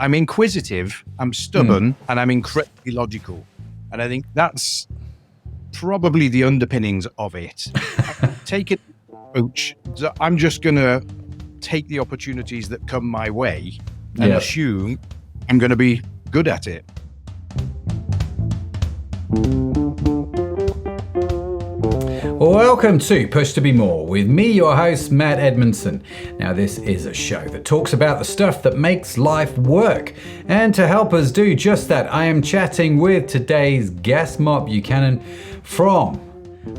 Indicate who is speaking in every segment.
Speaker 1: I'm inquisitive, I'm stubborn, and I'm incredibly logical. And I think that's probably the underpinnings of it. Take it approach. So I'm just going to take the opportunities that come my way and assume I'm going to be good at it.
Speaker 2: Welcome to Push to Be More with me, your host, Matt Edmondson. Now, this is a show that talks about the stuff that makes life work. And to help us do just that, I am chatting with today's guest, Mark Buchanan from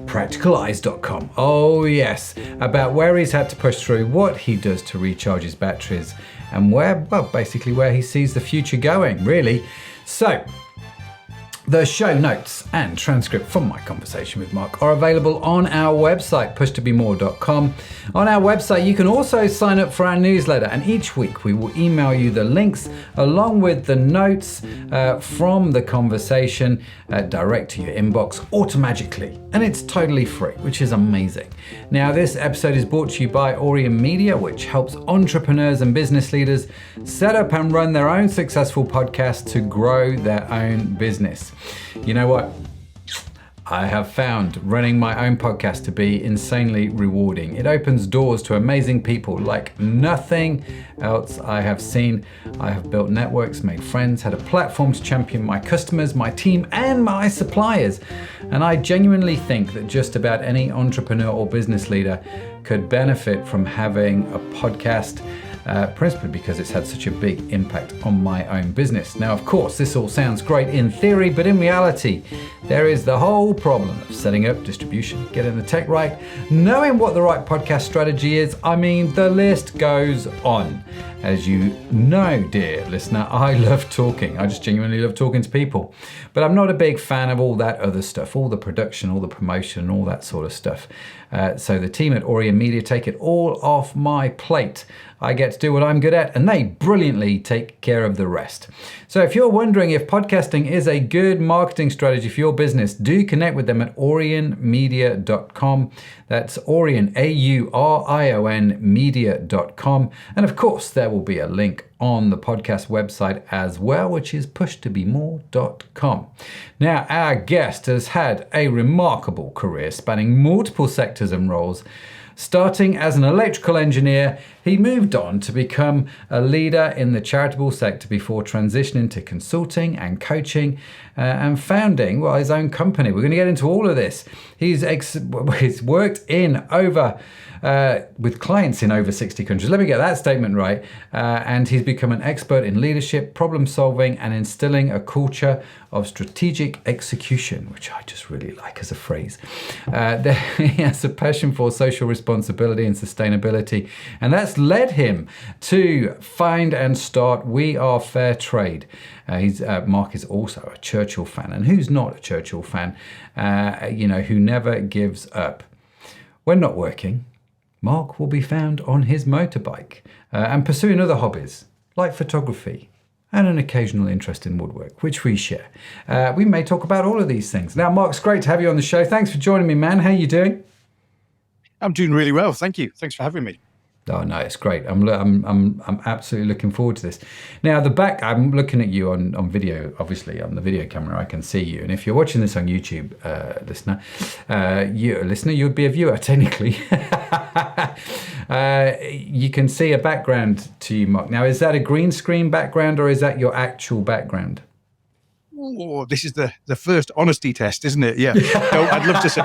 Speaker 2: practicaleyes.com. Oh yes, about where he's had to push through, what he does to recharge his batteries, and basically where he sees the future going, really. So, the show notes and transcript from my conversation with Mark are available on our website, pushtobemore.com. On our website, you can also sign up for our newsletter, and each week we will email you the links along with the notes from the conversation direct to your inbox automatically, and it's totally free, which is amazing. Now, this episode is brought to you by Orion Media, which helps entrepreneurs and business leaders set up and run their own successful podcast to grow their own business. You know what? I have found running my own podcast to be insanely rewarding. It opens doors to amazing people like nothing else I have seen. I have built networks, made friends, had a platform to champion my customers, my team, and my suppliers. And I genuinely think that just about any entrepreneur or business leader could benefit from having a podcast. Principally because it's had such a big impact on my own business. Now, of course, this all sounds great in theory, but in reality, there is the whole problem of setting up distribution, getting the tech right, knowing what the right podcast strategy is. I mean, the list goes on. As you know, dear listener, I love talking. I just genuinely love talking to people. But I'm not a big fan of all that other stuff, all the production, all the promotion, all that sort of stuff. So the team at Orion Media take it all off my plate. I get to do what I'm good at, and they brilliantly take care of the rest. So if you're wondering if podcasting is a good marketing strategy for your business, do connect with them at orionmedia.com. That's Orion, AURION media.com. And of course, there will be a link on the podcast website as well, which is pushtobemore.com. Now, our guest has had a remarkable career spanning multiple sectors and roles. Starting as an electrical engineer, he moved on to become a leader in the charitable sector before transitioning to consulting and coaching and founding his own company. We're going to get into all of this. He's worked with clients in over 60 countries. Let me get that statement right. And he's become an expert in leadership, problem solving, and instilling a culture of strategic execution, which I just really like as a phrase. He has a passion for social responsibility and sustainability, and that's led him to find and start We Are Fair Trade. Mark is also a Churchill fan, and who's not a Churchill fan? Who never gives up. When not working, Mark will be found on his motorbike and pursuing other hobbies like photography and an occasional interest in woodwork, which we share. We may talk about all of these things. Now, Mark, it's great to have you on the show. Thanks for joining me, man. How are you doing?
Speaker 1: I'm doing really well. Thank you. Thanks for having me.
Speaker 2: Oh no, it's great. I'm absolutely looking forward to this. Now, I'm looking at you on video. Obviously, on the video camera, I can see you. And if you're watching this on YouTube, listener, you'd be a viewer technically. You can see a background to you, Mark. Now, is that a green screen background or is that your actual background?
Speaker 1: Oh, this is the first honesty test, isn't it? Yeah. No, I'd love to say.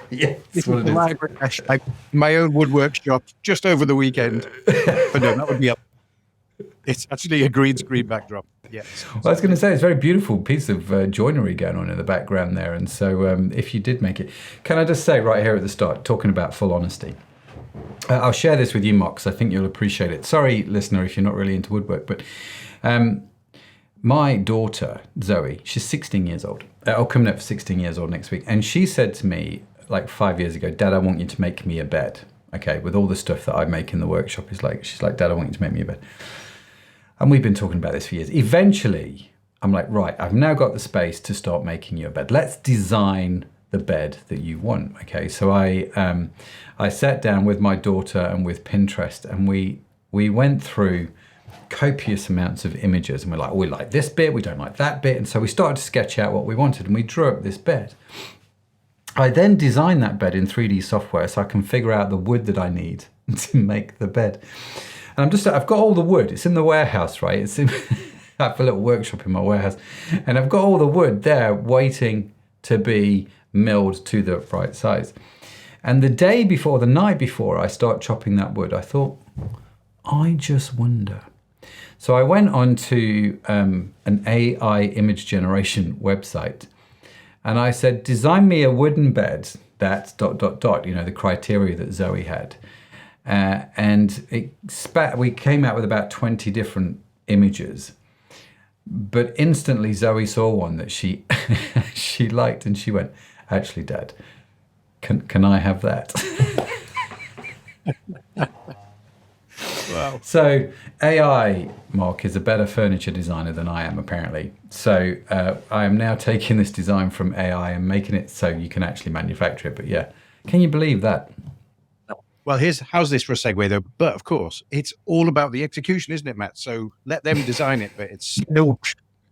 Speaker 2: Yeah,
Speaker 1: this is my own woodwork shop just over the weekend. But no, that would be up. It's actually a green screen backdrop. Yes.
Speaker 2: Well, I was going to say, it's a very beautiful piece of joinery going on in the background there. And so if you did make it, can I just say right here at the start, talking about full honesty, I'll share this with you, Mark, because I think you'll appreciate it. Sorry, listener, if you're not really into woodwork, but my daughter, Zoe, she's 16 years old. Coming up for 16 years old next week. And she said to me, like 5 years ago, Dad, I want you to make me a bed. Okay, with all the stuff that I make in the workshop, she's like, Dad, I want you to make me a bed. And we've been talking about this for years. Eventually, I'm like, right, I've now got the space to start making you a bed. Let's design the bed that you want. Okay, so I sat down with my daughter and with Pinterest, and we went through copious amounts of images, and we're like, oh, we like this bit, we don't like that bit. And so we started to sketch out what we wanted, and we drew up this bed. I then designed that bed in 3D software so I can figure out the wood that I need to make the bed. And I've got all the wood. It's in the warehouse, right? I have a little workshop in my warehouse, and I've got all the wood there waiting to be milled to the right size. And the night before I start chopping that wood, I thought, I just wonder. So I went on to an AI image generation website, and I said, design me a wooden bed that's ... the criteria that Zoe had. And we came out with about 20 different images. But instantly Zoe saw one that she she liked, and she went, actually, Dad, can I have that?
Speaker 1: Wow.
Speaker 2: So AI, Mark, is a better furniture designer than I am, apparently. So I am now taking this design from AI and making it so you can actually manufacture it. But yeah, can you believe that?
Speaker 1: Well, how's this for a segue, though? But of course, it's all about the execution, isn't it, Matt? So let them design it, but it's still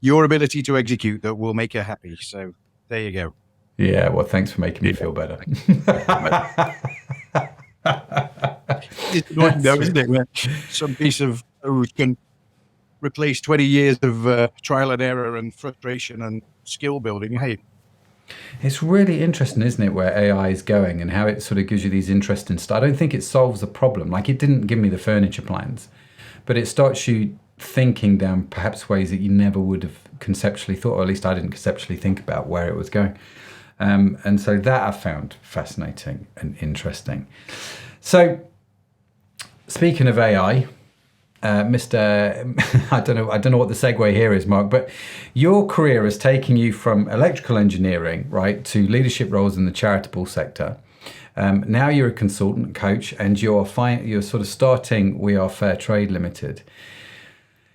Speaker 1: your ability to execute that will make you happy. So there you go.
Speaker 2: Yeah, well, thanks for making me feel better.
Speaker 1: It's annoying, though, isn't it? Where some piece of code can replace 20 years of trial and error and frustration and skill building. Hey,
Speaker 2: it's really interesting, isn't it, where AI is going and how it sort of gives you these interesting stuff. I don't think it solves the problem. Like, it didn't give me the furniture plans, but it starts you thinking down perhaps ways that you never would have conceptually thought, or at least I didn't conceptually think about where it was going. And so that I found fascinating and interesting. So speaking of AI, Mr. I don't know what the segue here is, Mark, but your career has taken you from electrical engineering, right, to leadership roles in the charitable sector. Now you're a consultant coach, and you're sort of starting We Are Fair Trade Limited.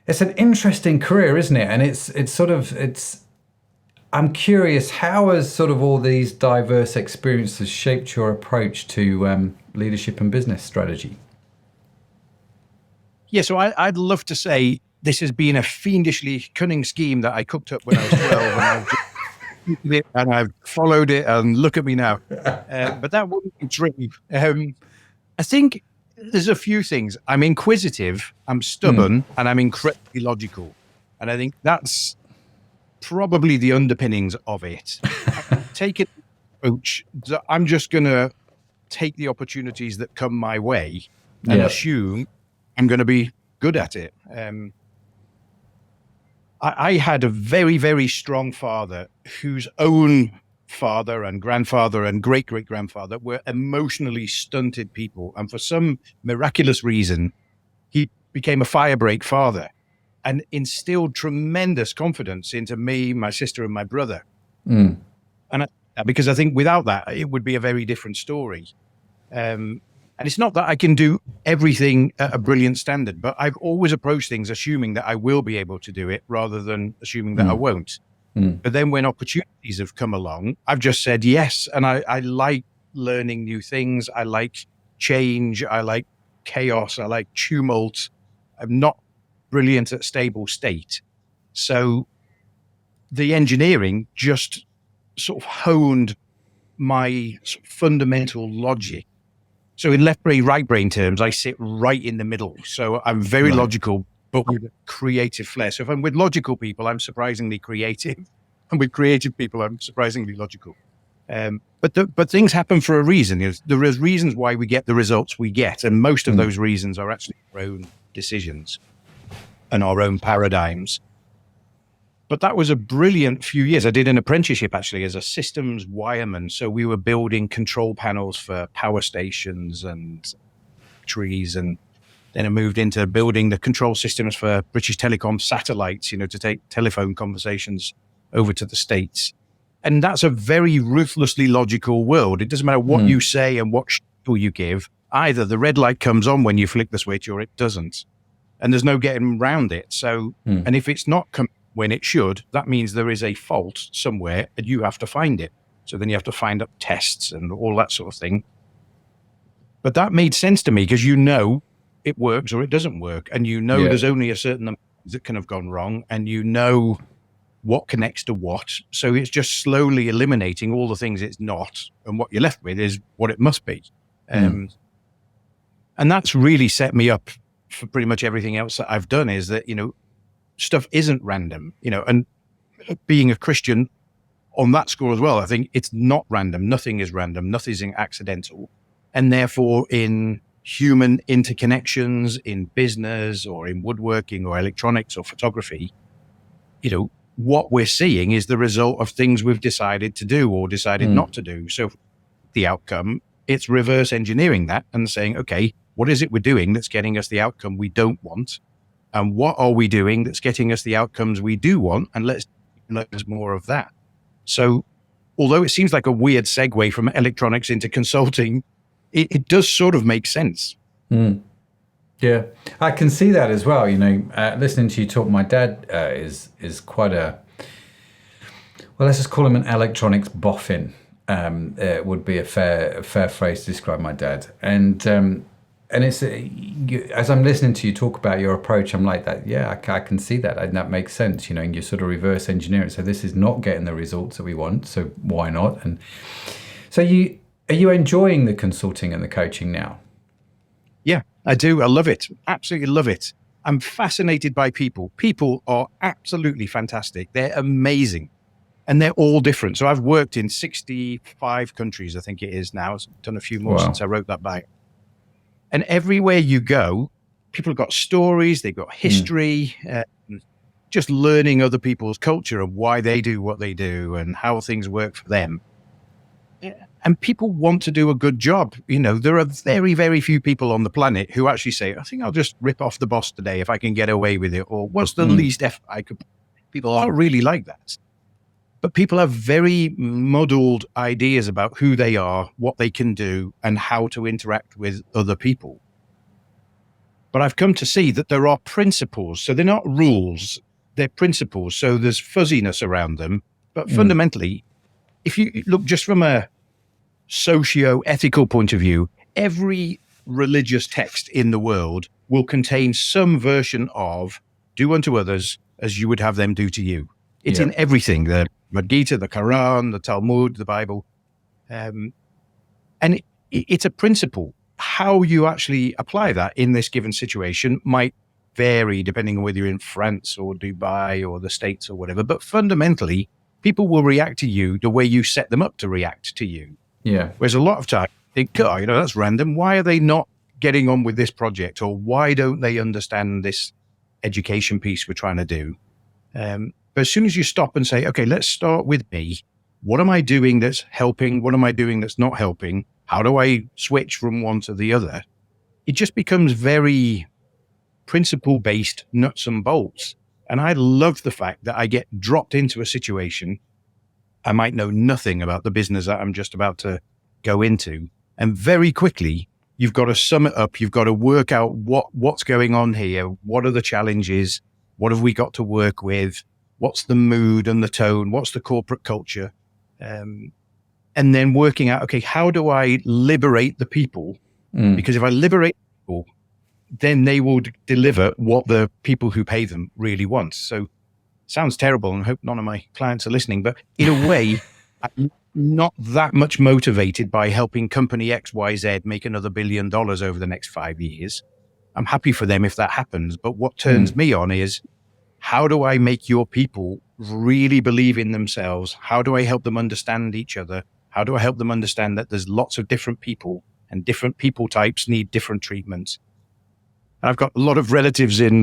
Speaker 2: It's an interesting career, isn't it? And I'm curious, how has sort of all these diverse experiences shaped your approach to leadership and business strategy?
Speaker 1: Yeah, so I'd love to say this has been a fiendishly cunning scheme that I cooked up when I was 12, and I've followed it, and look at me now. But that wouldn't be true. I think there's a few things. I'm inquisitive, I'm stubborn, and I'm incredibly logical. And I think that's probably the underpinnings of it. Take it approach that I'm just going to take the opportunities that come my way and assume I'm going to be good at it. I had a very, very strong father whose own father and grandfather and great-great-grandfather were emotionally stunted people. And for some miraculous reason, he became a firebreak father and instilled tremendous confidence into me, my sister, and my brother. Because I think without that, it would be a very different story. And it's not that I can do everything at a brilliant standard, but I've always approached things assuming that I will be able to do it rather than assuming that I won't. But then when opportunities have come along, I've just said yes. And I like learning new things. I like change. I like chaos. I like tumult. I'm not brilliant at stable state. So the engineering just sort of honed my sort of fundamental logic. So in left brain, right brain terms, I sit right in the middle. So I'm very logical, but with a creative flair. So if I'm with logical people, I'm surprisingly creative. And with creative people, I'm surprisingly logical. But things happen for a reason. There is reasons why we get the results we get. And most of those reasons are actually our own decisions and our own paradigms. But that was a brilliant few years. I did an apprenticeship actually as a systems wireman. So we were building control panels for power stations and trees. And then I moved into building the control systems for British Telecom satellites, to take telephone conversations over to the States. And that's a very ruthlessly logical world. It doesn't matter what you say and what spiel you give. Either the red light comes on when you flick the switch or it doesn't. And there's no getting around it. So, and if it's not when it should, that means there is a fault somewhere and you have to find it. So then you have to find up tests and all that sort of thing. But that made sense to me because it works or it doesn't work. And you know
Speaker 2: Yeah.
Speaker 1: there's only a certain number that can have gone wrong, and you know what connects to what. So it's just slowly eliminating all the things it's not, and what you're left with is what it must be. And that's really set me up for pretty much everything else that I've done, is that, stuff isn't random, and being a Christian on that score as well, I think it's not random. Nothing is random. Nothing's accidental. And therefore in human interconnections, in business or in woodworking or electronics or photography, what we're seeing is the result of things we've decided to do or decided not to do. So the outcome, it's reverse engineering that and saying, okay, what is it we're doing that's getting us the outcome we don't want? And what are we doing that's getting us the outcomes we do want? And let's more of that. So although it seems like a weird segue from electronics into consulting, it does sort of make sense.
Speaker 2: Yeah, I can see that as well. Listening to you talk, my dad is quite let's just call him an electronics boffin. Would be a fair phrase to describe my dad. And it's as I'm listening to you talk about your approach, I'm like that. Yeah, I can see that, and that makes sense. And you sort of reverse engineer it. So this is not getting the results that we want. So why not? And so are you enjoying the consulting and the coaching now?
Speaker 1: Yeah, I do. I love it. Absolutely love it. I'm fascinated by people. People are absolutely fantastic. They're amazing. And they're all different. So I've worked in 65 countries, I think it is now. I've done a few more since I wrote that bio. And everywhere you go, people have got stories, they've got history, just learning other people's culture and why they do what they do and how things work for them. And people want to do a good job. There are very, very few people on the planet who actually say, I think I'll just rip off the boss today if I can get away with it. Or what's the least effort I could. People aren't really like that. But people have very muddled ideas about who they are, what they can do, and how to interact with other people. But I've come to see that there are principles. So they're not rules, they're principles. So there's fuzziness around them. But fundamentally, if you look just from a socio-ethical point of view, every religious text in the world will contain some version of do unto others as you would have them do to you. It's in everything, the Bhagavad Gita, the Quran, the Talmud, the Bible. And it's a principle. How you actually apply that in this given situation might vary depending on whether you're in France or Dubai or the States or whatever. But fundamentally, people will react to you the way you set them up to react to you.
Speaker 2: Yeah.
Speaker 1: Whereas a lot of time, you think, that's random. Why are they not getting on with this project? Or why don't they understand this education piece we're trying to do? But as soon as you stop and say, okay, let's start with me. What am I doing that's helping? What am I doing that's not helping? How do I switch from one to the other? It just becomes very principle-based nuts and bolts. And I love the fact that I get dropped into a situation. I might know nothing about the business that I'm just about to go into. And very quickly, you've got to sum it up. You've got to work out what's going on here. What are the challenges? What have we got to work with? What's the mood and the tone? What's the corporate culture? And then working out, okay, how do I liberate the people? Because if I liberate people, then they will deliver what the people who pay them really want. So sounds terrible, and I hope none of my clients are listening, but in a way, I'm not that much motivated by helping company XYZ make another $1 billion over the next 5 years. I'm happy for them if that happens. But what turns me on is, how do I make your people really believe in themselves? How do I help them understand each other? How do I help them understand that there's lots of different people and different people types need different treatments? I've got a lot of relatives in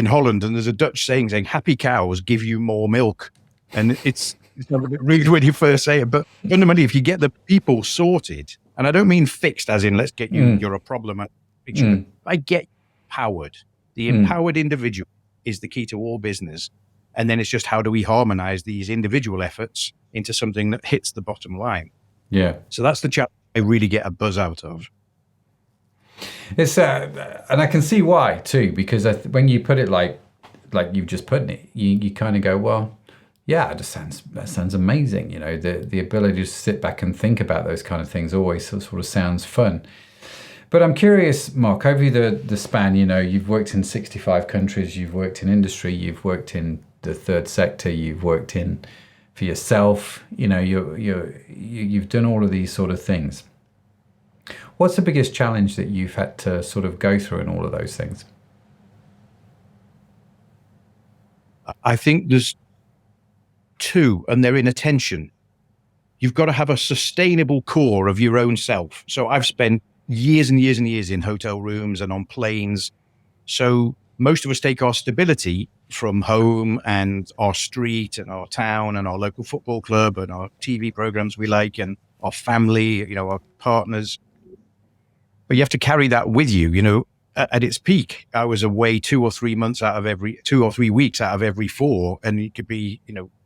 Speaker 1: Holland, and there's a Dutch saying happy cows give you more milk. And it's a bit rude when you first say it, but fundamentally, if you get the people sorted, and I don't mean fixed as in let's get you, you're a problem at picture. I get empowered. The empowered individual is the key to all business. And then it's just how do we harmonize these individual efforts into something that hits the bottom line? Yeah. So that's the challenge I really get a buzz out of.
Speaker 2: It's and I can see why too, because when you put it like you've just put it, you kind of go, well, yeah, that sounds amazing. The ability to sit back and think about those kind of things always sort of sounds fun. But I'm curious, Mark, over the span, you've worked in 65 countries, you've worked in industry, you've worked in the third sector, you've worked in for yourself, you've done all of these sort of things. What's the biggest challenge that you've had to sort of go through in all of those things?
Speaker 1: I think there's two, and they're in attention. You've got to have a sustainable core of your own self. So I've spent years and years and years in hotel rooms and on planes. So most of us take our stability from home and our street and our town and our local football club and our TV programs we like and our family, our partners. But you have to carry that with you, at its peak. I was away 2 or 3 weeks out of every 4. And it could be,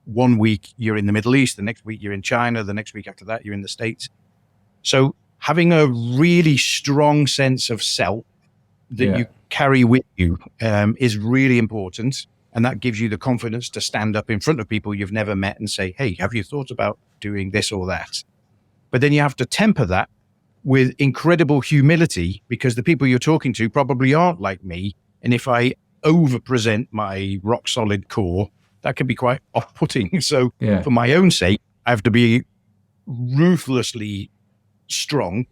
Speaker 1: 1 week you're in the Middle East, the next week you're in China, the next week after that you're in the States. So having a really strong sense of self that you carry with you is really important. And that gives you the confidence to stand up in front of people you've never met and say, hey, have you thought about doing this or that? But then you have to temper that with incredible humility, because the people you're talking to probably aren't like me. And if I over-present my rock-solid core, that can be quite off-putting. So for my own sake, I have to be ruthlessly strong.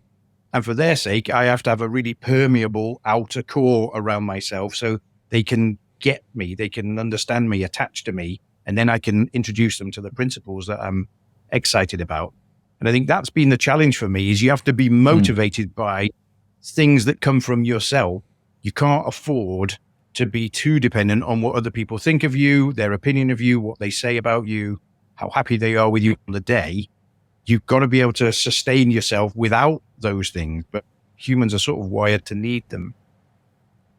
Speaker 1: And for their sake, I have to have a really permeable outer core around myself so they can get me, they can understand me, attach to me, and then I can introduce them to the principles that I'm excited about. And I think that's been the challenge for me, is you have to be motivated by things that come from yourself. You can't afford to be too dependent on what other people think of you, their opinion of you, what they say about you, how happy they are with you on the day. You've got to be able to sustain yourself without those things, but humans are sort of wired to need them.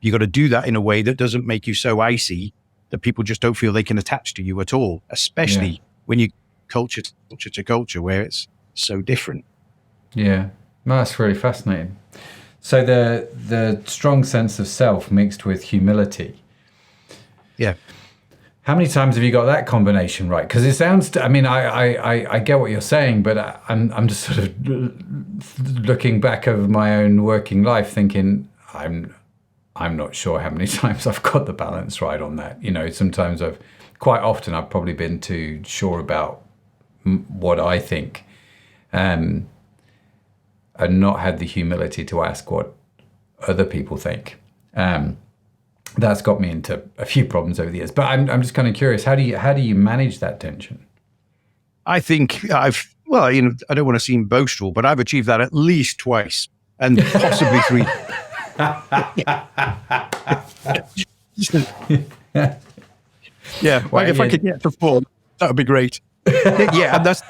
Speaker 1: You got to do that in a way that doesn't make you so icy that people just don't feel they can attach to you at all, especially when you culture to culture where it's so different.
Speaker 2: Yeah, no, that's really fascinating. So the strong sense of self mixed with humility.
Speaker 1: Yeah.
Speaker 2: How many times have you got that combination right? Because it sounds, I get what you're saying, but I'm just sort of looking back over my own working life thinking, I'm not sure how many times I've got the balance right on that. Sometimes quite often I've probably been too sure about what I think, and not had the humility to ask what other people think. That's got me into a few problems over the years. But I'm just kind of curious, how do you manage that tension?
Speaker 1: I think I don't want to seem boastful, but I've achieved that at least twice, and possibly 3. Yeah, if I could get to 4, that would be great. Yeah, and that's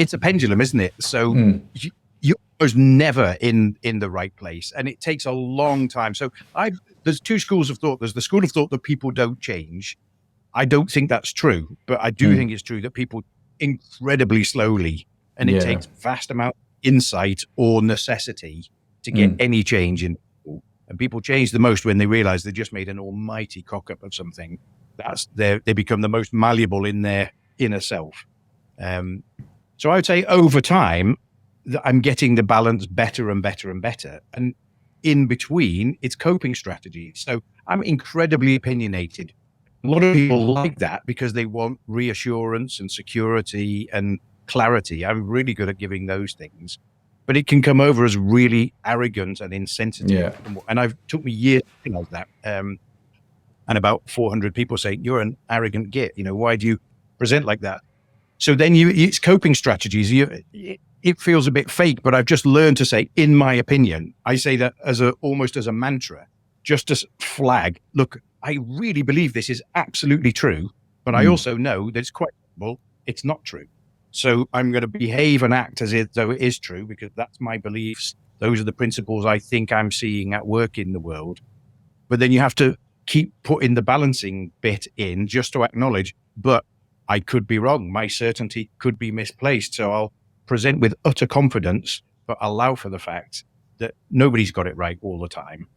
Speaker 1: it's a pendulum, isn't it? So you're almost never in the right place, and it takes a long time. So there's 2 schools of thought. There's the school of thought that people don't change. I don't think that's true, but I do think it's true that people incredibly slowly, and it takes vast amount of insight or necessity to get any change in people. And people change the most when they realize they just made an almighty cock up of something. They become the most malleable in their inner self. So I would say over time that I'm getting the balance better and better and better. And in between, it's coping strategies. So I'm incredibly opinionated. A lot of people like that because they want reassurance and security and clarity. I'm really good at giving those things. But it can come over as really arrogant and insensitive. Yeah. And it took me years to realize that. And about 400 people say, you're an arrogant git. Why do you present like that? So then it's coping strategies. It feels a bit fake, but I've just learned to say, in my opinion, I say that almost as a mantra, just to flag, look, I really believe this is absolutely true, but I also know that it's quite possible it's not true. So I'm going to behave and act as though it is true, because that's my beliefs. Those are the principles I think I'm seeing at work in the world. But then you have to keep putting the balancing bit in just to acknowledge, but I could be wrong. My certainty could be misplaced. So I'll present with utter confidence, but allow for the fact that nobody's got it right all the time.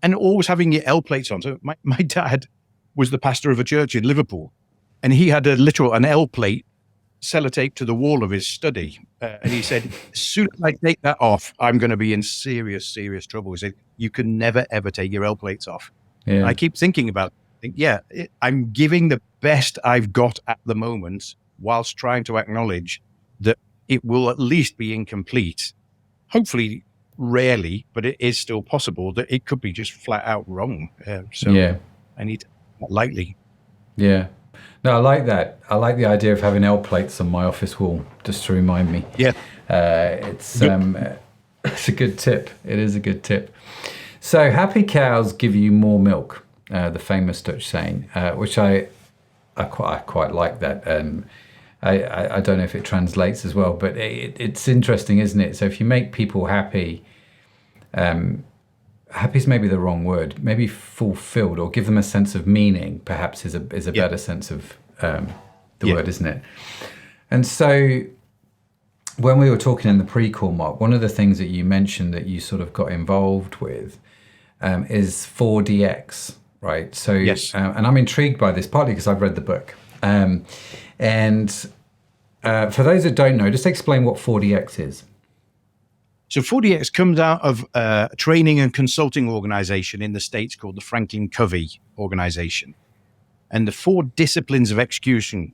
Speaker 1: And always having your L plates on. So my dad was the pastor of a church in Liverpool, and he had an L plate sellotape to the wall of his study. And he said, as soon as I take that off, I'm going to be in serious, serious trouble. He said, you can never, ever take your L plates off.
Speaker 2: Yeah.
Speaker 1: I keep thinking about it. I'm giving the best I've got at the moment whilst trying to acknowledge that it will at least be incomplete. Hopefully, rarely, but it is still possible that it could be just flat out wrong. So I need to take that lightly.
Speaker 2: Yeah. No, I like that. I like the idea of having L plates on my office wall just to remind me.
Speaker 1: Yeah.
Speaker 2: It's a good tip. It is a good tip. So happy cows give you more milk, the famous Dutch saying, which I quite like that. I don't know if it translates as well, but it's interesting, isn't it? So if you make people happy, happy is maybe the wrong word, maybe fulfilled, or give them a sense of meaning, perhaps is a better sense of the word, isn't it? And so when we were talking in the pre-call, Mark, one of the things that you mentioned that you sort of got involved with is 4DX, right? So,
Speaker 1: yes.
Speaker 2: And I'm intrigued by this, partly because I've read the book. And for those that don't know, just explain what 4DX is.
Speaker 1: So 4DX comes out of a training and consulting organization in the States called the Franklin Covey organization. And the 4 disciplines of execution,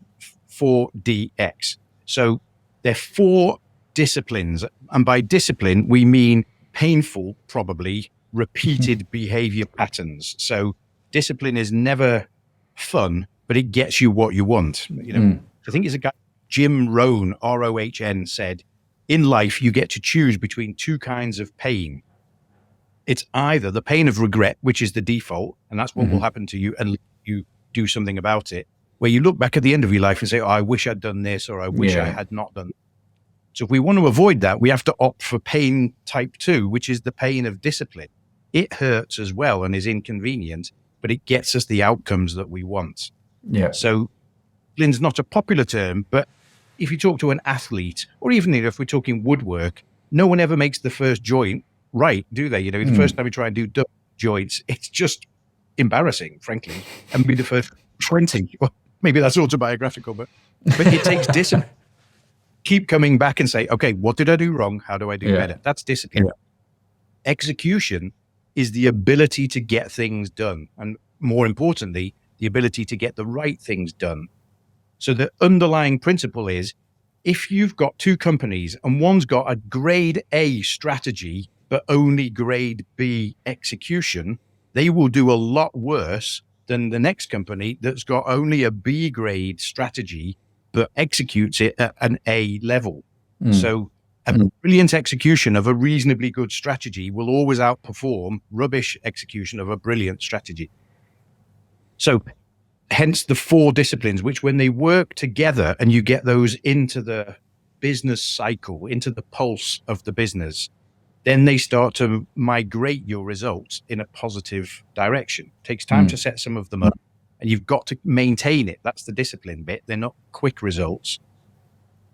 Speaker 1: 4DX. So they're 4 disciplines. And by discipline, we mean painful, probably, repeated behavior patterns. So discipline is never fun, but it gets you what you want. I think it's a guy, Jim Rohn, Rohn, said, in life, you get to choose between 2 kinds of pain. It's either the pain of regret, which is the default, and that's what will happen to you unless you do something about it, where you look back at the end of your life and say, oh, I wish I'd done this, or I wish I had not done. So if we want to avoid that, we have to opt for pain type 2, which is the pain of discipline. It hurts as well and is inconvenient, but it gets us the outcomes that we want.
Speaker 2: Yeah.
Speaker 1: So discipline's not a popular term, but if you talk to an athlete, or even if we're talking woodwork, no one ever makes the first joint right, do they? The first time you try and do double joints, it's just embarrassing, frankly. And be the first 20. Well, maybe that's autobiographical, but it takes discipline. Keep coming back and say, okay, what did I do wrong? How do I do better? That's discipline. Yeah. Execution is the ability to get things done. And more importantly, the ability to get the right things done. So the underlying principle is, if you've got 2 companies and one's got a grade A strategy, but only grade B execution, they will do a lot worse than the next company that's got only a B grade strategy, but executes it at an A level. So a brilliant execution of a reasonably good strategy will always outperform rubbish execution of a brilliant strategy. So hence the 4 disciplines, which when they work together and you get those into the business cycle, into the pulse of the business, then they start to migrate your results in a positive direction. It takes time to set some of them up, and you've got to maintain it. That's the discipline bit. They're not quick results,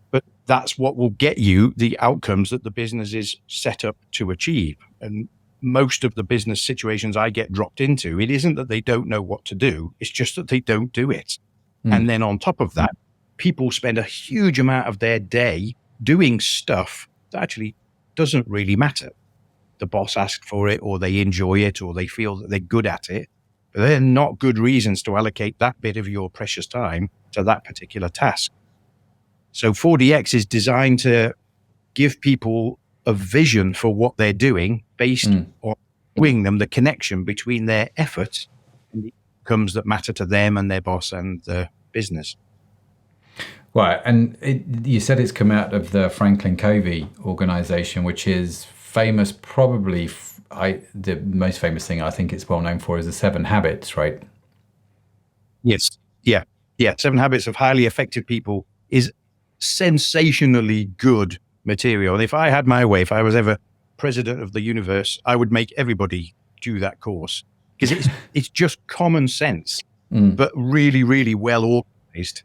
Speaker 1: but that's what will get you the outcomes that the business is set up to achieve. And most of the business situations I get dropped into, it isn't that they don't know what to do. It's just that they don't do it. And then on top of that, people spend a huge amount of their day doing stuff that actually doesn't really matter. The boss asked for it, or they enjoy it, or they feel that they're good at it. But they're not good reasons to allocate that bit of your precious time to that particular task. So 4DX is designed to give people a vision for what they're doing based on showing them the connection between their effort and the outcomes that matter to them and their boss and the business.
Speaker 2: Right. And you said it's come out of the Franklin Covey organization, which is famous, probably the most famous thing I think it's well known for is the 7 Habits, right?
Speaker 1: Yes. Yeah. 7 Habits of Highly Effective People is sensationally good material. And if I had my way, if I was ever president of the universe, I would make everybody do that course, because it's just common sense, but really, really well organized.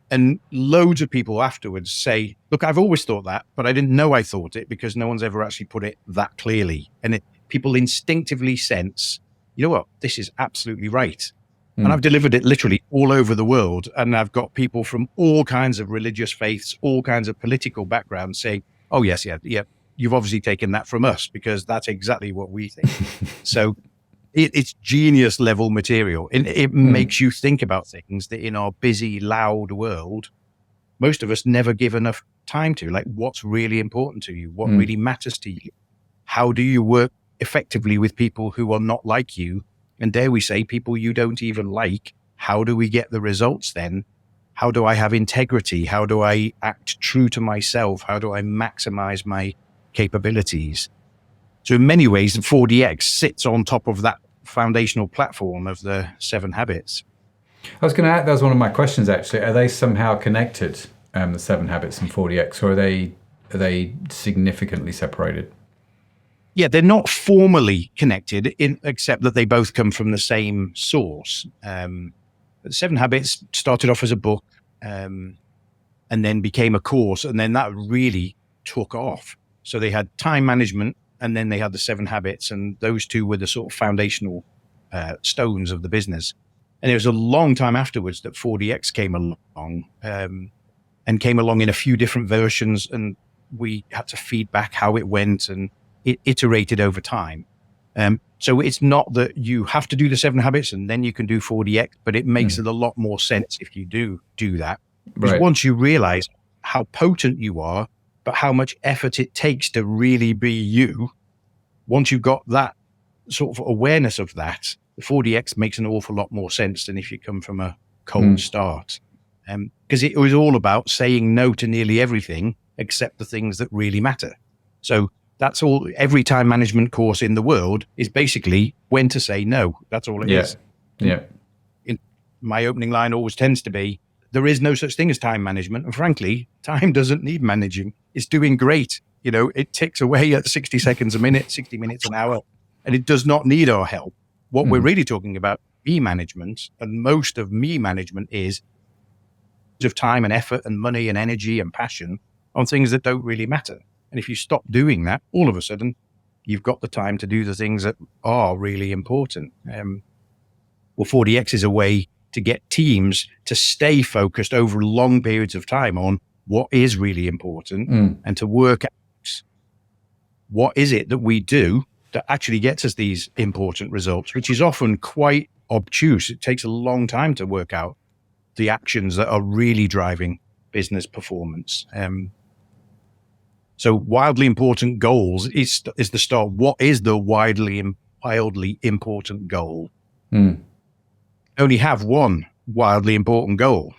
Speaker 1: And loads of people afterwards say, look, I've always thought that, but I didn't know I thought it because no one's ever actually put it that clearly. And people instinctively sense, you know what, this is absolutely right. And I've delivered it literally all over the world. And I've got people from all kinds of religious faiths, all kinds of political backgrounds saying, oh, yes, yeah, you've obviously taken that from us because that's exactly what we think. So it's genius level material. It makes you think about things that in our busy, loud world, most of us never give enough time to, like what's really important to you, what really matters to you. How do you work effectively with people who are not like you? And dare we say, people you don't even like, how do we get the results then? How do I have integrity? How do I act true to myself? How do I maximize my capabilities? So in many ways, the 4DX sits on top of that foundational platform of the 7 habits.
Speaker 2: I was going to add, that was one of my questions actually. Are they somehow connected, the 7 habits and 4DX, or are they significantly separated?
Speaker 1: Yeah, they're not formally connected, except that they both come from the same source. The 7 Habits started off as a book and then became a course, and then that really took off. So they had time management, and then they had the 7 Habits, and those two were the sort of foundational stones of the business. And it was a long time afterwards that 4DX came along, and came along in a few different versions, and we had to feed back how it went, and it iterated over time. So it's not that you have to do the 7 habits and then you can do 4DX, but it makes it a lot more sense if you do that. Because once you realize how potent you are, but how much effort it takes to really be you, once you've got that sort of awareness of that, the 4DX makes an awful lot more sense than if you come from a cold start. Because it was all about saying no to nearly everything except the things that really matter. So that's all. Every time management course in the world is basically when to say no. That's all it is.
Speaker 2: Yeah.
Speaker 1: My opening line always tends to be, there is no such thing as time management. And frankly, time doesn't need managing. It's doing great. It ticks away at 60 seconds a minute, 60 minutes an hour, and it does not need our help. What we're really talking about, me management, and most of me management is of time and effort and money and energy and passion on things that don't really matter. And if you stop doing that, all of a sudden, you've got the time to do the things that are really important. 4DX is a way to get teams to stay focused over long periods of time on what is really important and to work out what is it that we do that actually gets us these important results, which is often quite obtuse. It takes a long time to work out the actions that are really driving business performance. So wildly important goals is the start. What is the wildly important goal? Only have one wildly important goal.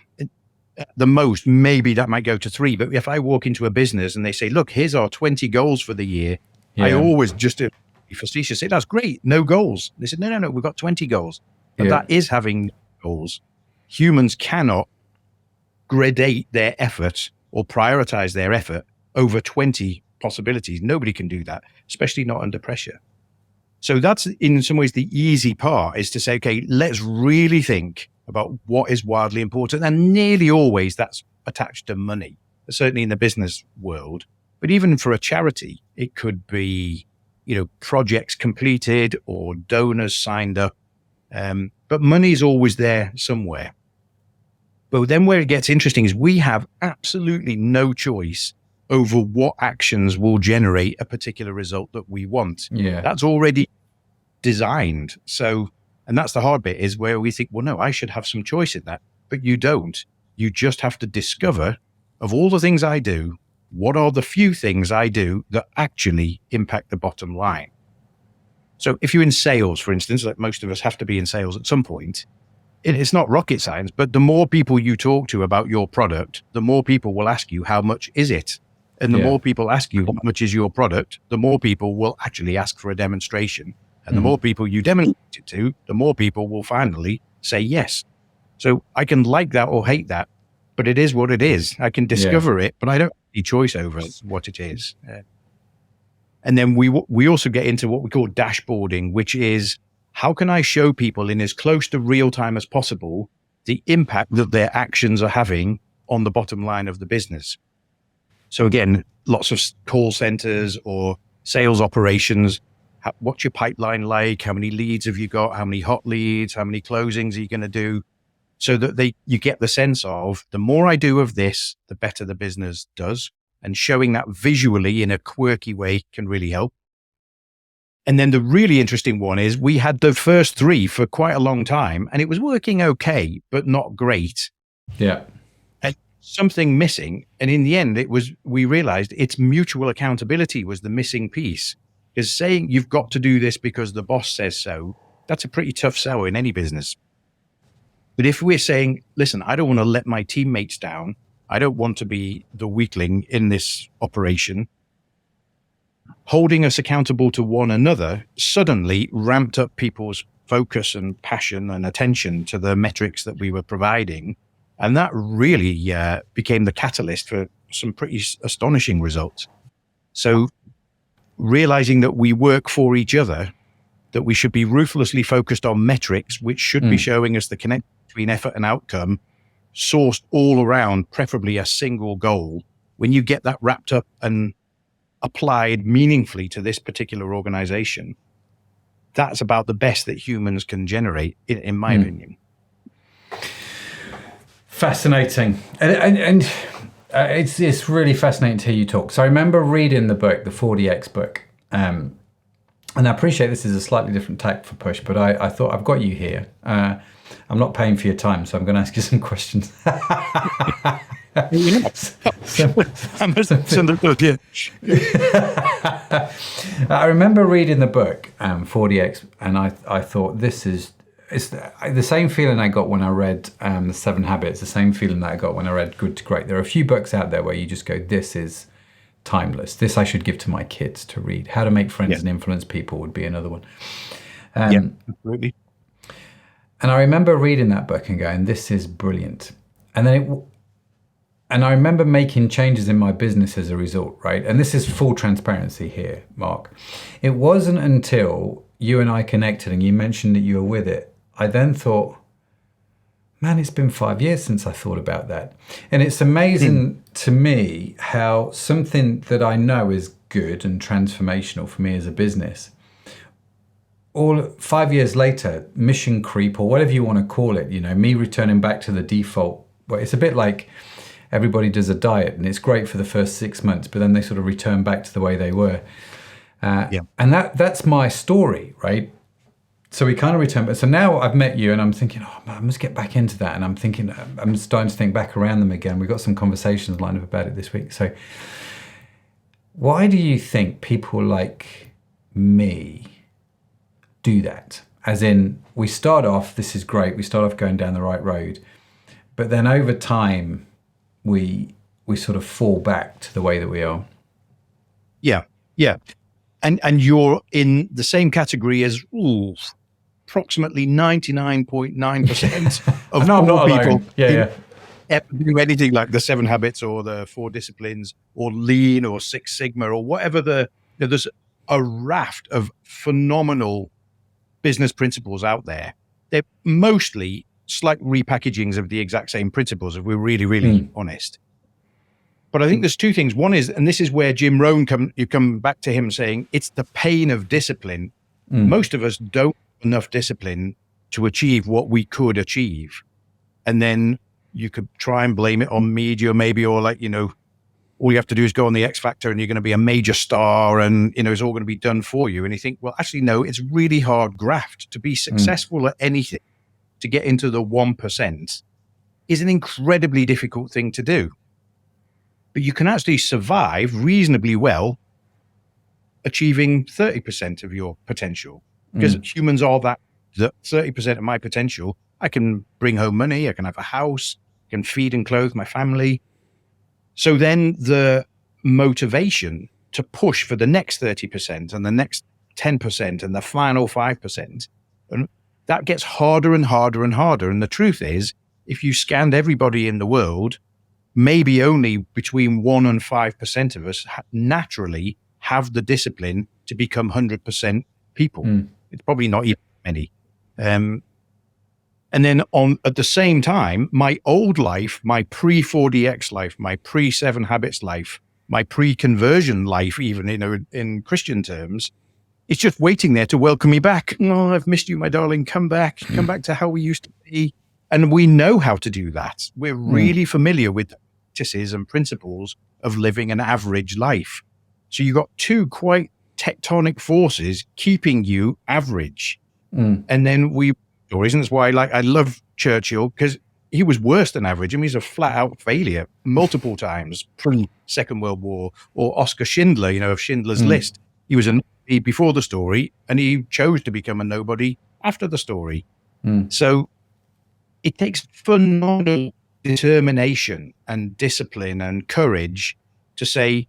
Speaker 1: At the most, maybe that might go to 3. But if I walk into a business and they say, look, here's our 20 goals for the year, I always just be facetious say, that's great, no goals. They said, no, we've got 20 goals. But that is having goals. Humans cannot gradate their effort or prioritize their effort over 20 possibilities. Nobody can do that, especially not under pressure. So that's in some ways the easy part, is to say, okay, let's really think about what is wildly important. And nearly always that's attached to money, certainly in the business world. But even for a charity, it could be, projects completed or donors signed up. But money is always there somewhere. But then where it gets interesting is we have absolutely no choice over what actions will generate a particular result that we want. That's already designed. So, and that's the hard bit, is where we think, well, no, I should have some choice in that. But you don't. You just have to discover, of all the things I do, what are the few things I do that actually impact the bottom line? So if you're in sales, for instance, like most of us have to be in sales at some point, it's not rocket science, but the more people you talk to about your product, the more people will ask you, how much is it? And the more people ask you, how much is your product, the more people will actually ask for a demonstration. And the more people you demonstrate it to, the more people will finally say yes. So I can like that or hate that, but it is what it is. I can discover it, but I don't have any choice over what it is. And then we also get into what we call dashboarding, which is, how can I show people in as close to real time as possible the impact that their actions are having on the bottom line of the business? So again, lots of call centers or sales operations, What's your pipeline like? How many leads have you got? How many hot leads? How many closings are you going to do? So that you get the sense of, the more I do of this, the better the business does. And showing that visually in a quirky way can really help. And then the really interesting one is, we had the first 3 for quite a long time, and it was working okay, but not great.
Speaker 2: Yeah.
Speaker 1: And something missing. And in the end, we realized it's mutual accountability was the missing piece. Because saying you've got to do this because the boss says so, that's a pretty tough sell in any business. But if we're saying, listen, I don't want to let my teammates down, I don't want to be the weakling in this operation, holding us accountable to one another suddenly ramped up people's focus and passion and attention to the metrics that we were providing. And that really became the catalyst for some pretty astonishing results. So realizing that we work for each other, that we should be ruthlessly focused on metrics, which should be showing us the connection between effort and outcome, sourced all around, preferably a single goal. When you get that wrapped up and applied meaningfully to this particular organization, that's about the best that humans can generate, in my opinion.
Speaker 2: Fascinating. And it's really fascinating to hear you talk. So I remember reading the book, the 40X book, and I appreciate this is a slightly different tack for Push, but I thought, I've got you here. I'm not paying for your time, so I'm going to ask you some questions. I remember reading the book, 40X, and I thought, it's the same feeling I got when I read The 7 Habits, the same feeling that I got when I read Good to Great. There are a few books out there where you just go, this is timeless. This I should give to my kids to read. How to Make Friends and Influence People would be another one.
Speaker 1: Absolutely.
Speaker 2: And I remember reading that book and going, this is brilliant. And then and I remember making changes in my business as a result, right? And this is full transparency here, Mark. It wasn't until you and I connected and you mentioned that you were with it, I then thought, man, it's been 5 years since I thought about that. And it's amazing to me how something that I know is good and transformational for me as a business, all 5 years later, mission creep or whatever you want to call it, me returning back to the default. Well, it's a bit like everybody does a diet and it's great for the first 6 months, but then they sort of return back to the way they were. And that's my story, right? So we kind of return back. So now I've met you and I'm thinking, I must get back into that. And I'm starting to think back around them again. We've got some conversations lined up about it this week. So why do you think people like me do that? As in, we start off, this is great, we start off going down the right road, but then over time, we sort of fall back to the way that we are.
Speaker 1: Yeah. And you're in the same category as approximately 99.9% of all people ever do anything like the 7 Habits or the 4 Disciplines or Lean or 6 Sigma or whatever there's a raft of phenomenal business principles out there. They're mostly slight repackagings of the exact same principles, if we're really, really honest. But I think there's 2 things. One is, and this is where Jim Rohn you come back to him saying, it's the pain of discipline. Most of us don't have enough discipline to achieve what we could achieve. And then you could try and blame it on media maybe, or all you have to do is go on the X Factor and you're going to be a major star and, it's all going to be done for you. And you think, well, actually, no, it's really hard graft. To be successful at anything, to get into the 1% is an incredibly difficult thing to do. But you can actually survive reasonably well achieving 30% of your potential, because humans are that 30% of my potential. I can bring home money, I can have a house, I can feed and clothe my family. So then the motivation to push for the next 30% and the next 10% and the final 5%, and that gets harder and harder and harder. And the truth is, if you scanned everybody in the world, maybe only between 1% and 5% of us naturally have the discipline to become 100% people. It's probably not even many. And then at the same time, my old life, my pre-40X life, my pre-7 Habits life, my pre-conversion life, even in Christian terms, it's just waiting there to welcome me back. Oh, I've missed you, my darling. Come back to how we used to be. And we know how to do that. We're really familiar with the practices and principles of living an average life. So you've got two quite tectonic forces keeping you average. And then stories, and that's why I love Churchill, because he was worse than average. I mean, he's a flat out failure multiple times pre-Second World War, or Oscar Schindler, of Schindler's List. He was a nobody before the story, and he chose to become a nobody after the story. So it takes phenomenal determination and discipline and courage to say,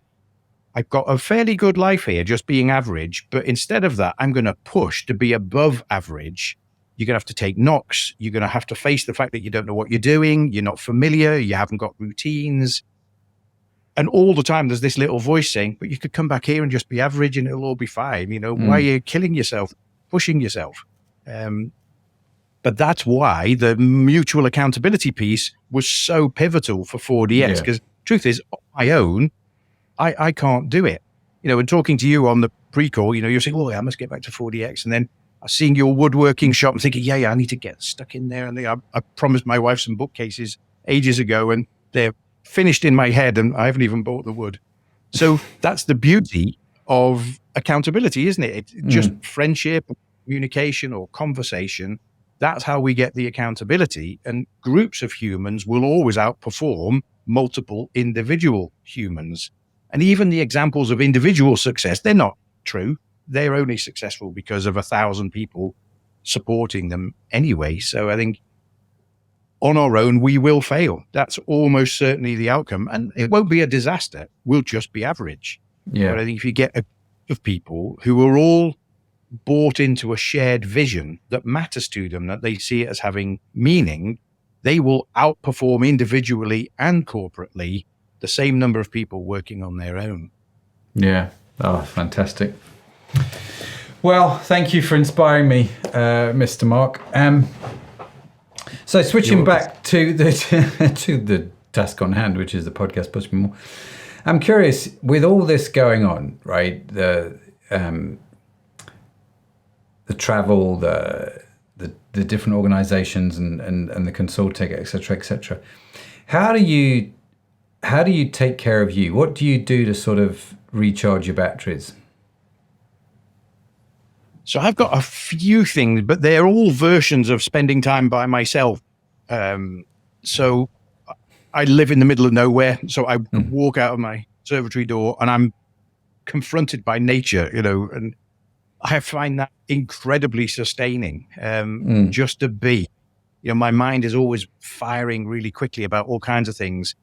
Speaker 1: I've got a fairly good life here, just being average, but instead of that, I'm going to push to be above average. You're going to have to take knocks. You're going to have to face the fact that you don't know what you're doing. You're not familiar. You haven't got routines. And all the time, there's this little voice saying, but you could come back here and just be average and it'll all be fine. Why are you killing yourself, pushing yourself? But that's why the mutual accountability piece was so pivotal for 4DX, because truth is, on my own, I can't do it. And talking to you on the pre-call, you're saying, oh, I must get back to 4DX. And then I'm seeing your woodworking shop and thinking, I need to get stuck in there. And I promised my wife some bookcases ages ago, and they're finished in my head, and I haven't even bought the wood. So that's the beauty of accountability, isn't it? It's just friendship, communication, or conversation. That's how we get the accountability. And groups of humans will always outperform multiple individual humans. And even the examples of individual success, they're not true. They're only successful because of 1,000 people supporting them anyway. So I think on our own, we will fail. That's almost certainly the outcome. And it won't be a disaster. We'll just be average. But I think if you get a group of people who are all bought into a shared vision that matters to them, that they see it as having meaning, they will outperform individually and corporately the same number of people working on their own. Yeah.
Speaker 2: Oh, fantastic. Well, thank you for inspiring me, Mr. Mark. So switching back to the task on hand, which is the podcast Push Me More. I'm curious, with all this going on, right? The travel, the different organizations and the consulting, et cetera, how do you take care of you? What do you do to sort of recharge your batteries?
Speaker 1: So I've got a few things, but they're all versions of spending time by myself. So I live in the middle of nowhere. So I walk out of my conservatory door and I'm confronted by nature, and I find that incredibly sustaining, just to be. My mind is always firing really quickly about all kinds of things.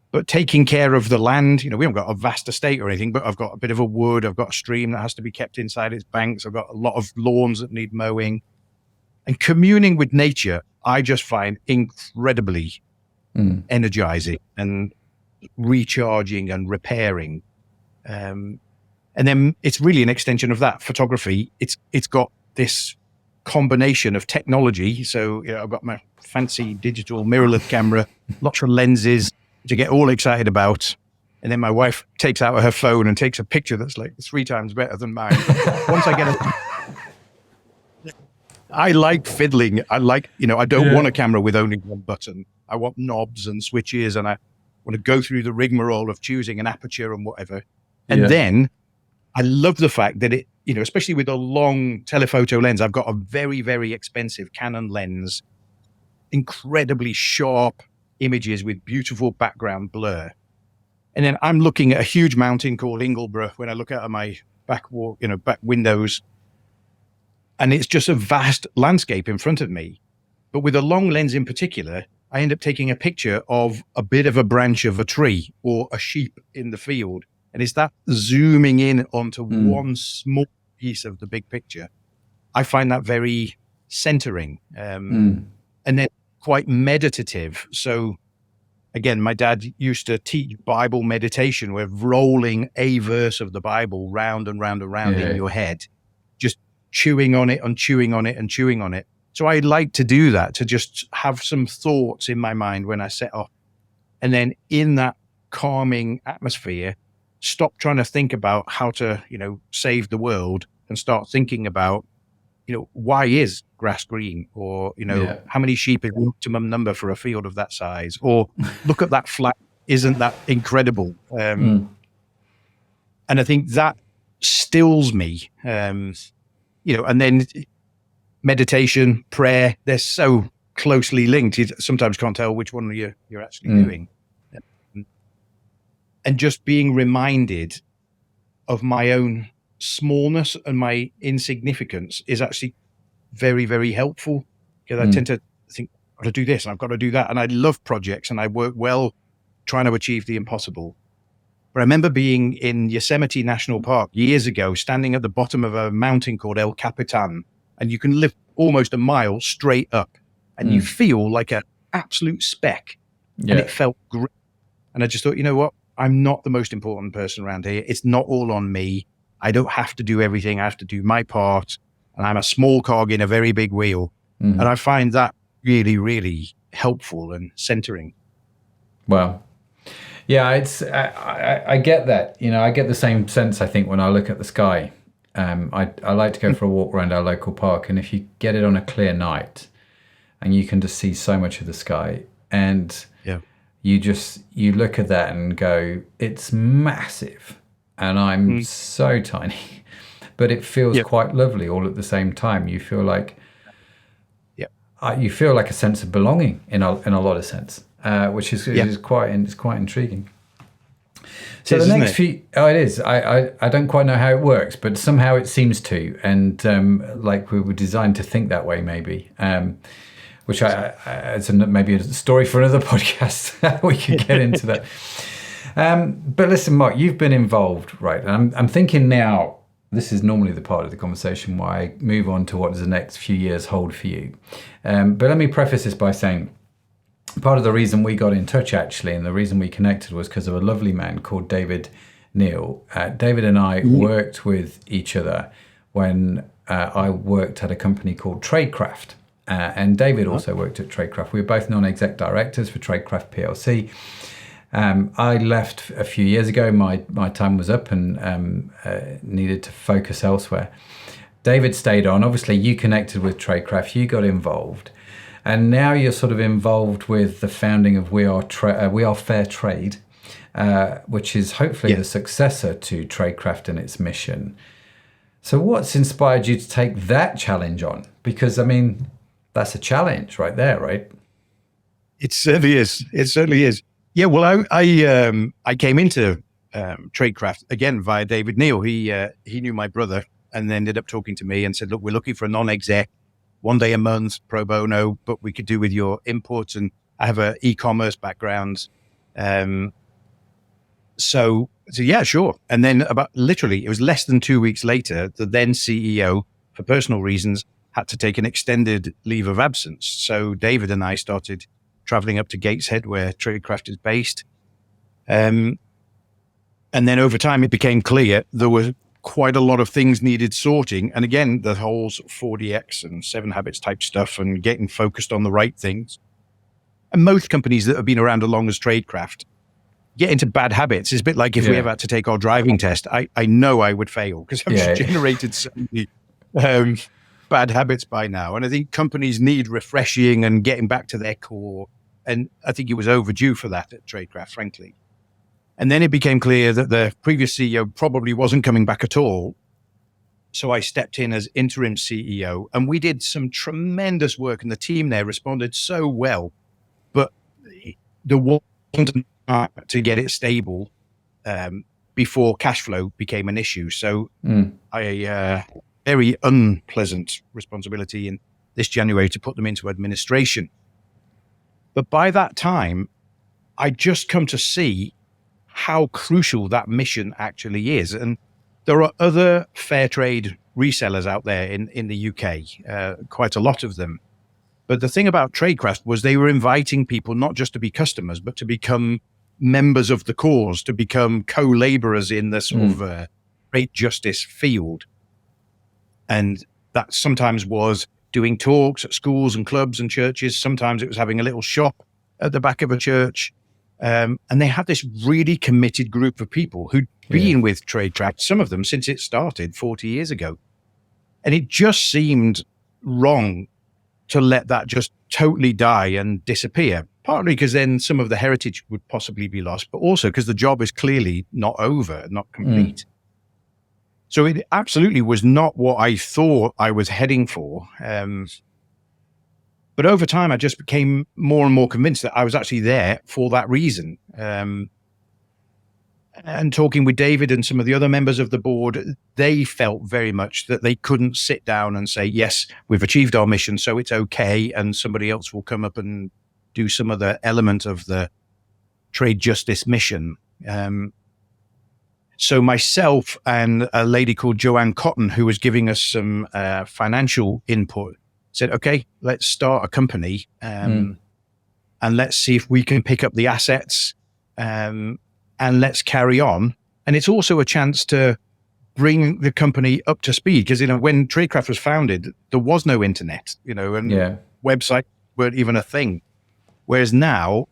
Speaker 1: But taking care of the land, we haven't got a vast estate or anything, but I've got a bit of a wood. I've got a stream that has to be kept inside its banks. I've got a lot of lawns that need mowing. And communing with nature, I just find incredibly energizing and recharging and repairing. And then it's really an extension of that. Photography, it's got this combination of technology. So I've got my fancy digital mirrorless camera, lots of lenses to get all excited about. And then my wife takes out her phone and takes a picture that's like 3 times better than mine. Once I get I like fiddling. I like, I don't want a camera with only one button. I want knobs and switches, and I want to go through the rigmarole of choosing an aperture and whatever. And then I love the fact that it, especially with a long telephoto lens, I've got a very, very expensive Canon lens, incredibly sharp images with beautiful background blur. And then I'm looking at a huge mountain called Ingleborough when I look out of my back windows, and it's just a vast landscape in front of me. But with a long lens in particular, I end up taking a picture of a bit of a branch of a tree or a sheep in the field. And it's that zooming in onto one small piece of the big picture. I find that very centering. And then quite meditative. So again, my dad used to teach Bible meditation, where rolling a verse of the Bible round and round and round in your head, just chewing on it and chewing on it and chewing on it. So I like to do that, to just have some thoughts in my mind when I set off. And then in that calming atmosphere, stop trying to think about how to, save the world, and start thinking about, why is grass green? Or, how many sheep is the optimum number for a field of that size? Or look at that flag. Isn't that incredible? And I think that stills me, and then meditation, prayer, they're so closely linked. You sometimes can't tell which one you're actually doing. And just being reminded of my own smallness and my insignificance is actually very, very helpful, because I tend to think, I've got to do this and I've got to do that. And I love projects and I work well trying to achieve the impossible. But I remember being in Yosemite National Park years ago, standing at the bottom of a mountain called El Capitan, and you can lift almost a mile straight up, and you feel like an absolute speck. And it felt great. And I just thought, you know what? I'm not the most important person around here. It's not all on me. I don't have to do everything. I have to do my part. And I'm a small cog in a very big wheel. And I find that really, really helpful and centering.
Speaker 2: Wow. Yeah, I get that. I get the same sense, I think, when I look at the sky. I like to go for a walk around our local park, and if you get it on a clear night and you can just see so much of the sky, and you look at that and go, it's massive and I'm so tiny, but it feels quite lovely all at the same time. You feel like you feel like a sense of belonging in a lot of sense, which is quite intriguing. So the next few, it is. I don't quite know how it works, but somehow it seems to, and like we were designed to think that way, maybe. Which it's maybe a story for another podcast. We could get into that. But listen, Mark, you've been involved, right? And I'm thinking now, this is normally the part of the conversation where I move on to what does the next few years hold for you. But let me preface this by saying, part of the reason we got in touch, actually, and the reason we connected was because of a lovely man called David Neal. David and I worked with each other when I worked at a company called Tradecraft. And David also worked at Tradecraft. We were both non-exec directors for Tradecraft PLC. I left a few years ago. My time was up and needed to focus elsewhere. David stayed on. Obviously, you connected with Tradecraft. You got involved. And now you're sort of involved with the founding of We Are Fair Trade, which is hopefully the successor to Tradecraft and its mission. So what's inspired you to take that challenge on? Because, I mean, that's a challenge right there, right?
Speaker 1: It certainly is. It certainly is. Yeah, well, I came into Tradecraft, again, via David Neal. He knew my brother and ended up talking to me and said, look, we're looking for a non-exec, 1 day a month, pro bono, but we could do with your input. And I have an e-commerce background. So yeah, sure. And then it was less than 2 weeks later, the then CEO, for personal reasons, had to take an extended leave of absence. So David and I started traveling up to Gateshead, where Tradecraft is based. And then over time, it became clear there were quite a lot of things needed sorting. And again, the whole 4DX and 7 Habits type stuff and getting focused on the right things. And most companies that have been around as long as Tradecraft get into bad habits. It's a bit like if we ever had to take our driving test, I know I would fail because I've generated so many bad habits by now. And I think companies need refreshing and getting back to their core. And I think it was overdue for that at Tradecraft, frankly. And then it became clear that the previous CEO probably wasn't coming back at all. So I stepped in as interim CEO, and we did some tremendous work, and the team there responded so well. But there wasn't time to get it stable before cash flow became an issue. So very unpleasant responsibility in this January to put them into administration. But by that time, I'd just come to see how crucial that mission actually is. And there are other fair trade resellers out there in the UK, quite a lot of them. But the thing about Tradecraft was they were inviting people not just to be customers, but to become members of the cause, to become co-laborers in the sort of trade justice field. And that sometimes was doing talks at schools and clubs and churches. Sometimes it was having a little shop at the back of a church. And they had this really committed group of people who'd been with Tradecraft, some of them since it started 40 years ago. And it just seemed wrong to let that just totally die and disappear. Partly because then some of the heritage would possibly be lost, but also because the job is clearly not over, not complete. So it absolutely was not what I thought I was heading for. But over time, I just became more and more convinced that I was actually there for that reason. And talking with David and some of the other members of the board, they felt very much that they couldn't sit down and say, yes, we've achieved our mission, so it's okay, and somebody else will come up and do some other element of the trade justice mission. So myself and a lady called Joanne Cotton, who was giving us some financial input, said, okay, let's start a company and let's see if we can pick up the assets and let's carry on. And it's also a chance to bring the company up to speed because, when Tradecraft was founded, there was no internet, and websites weren't even a thing. Whereas now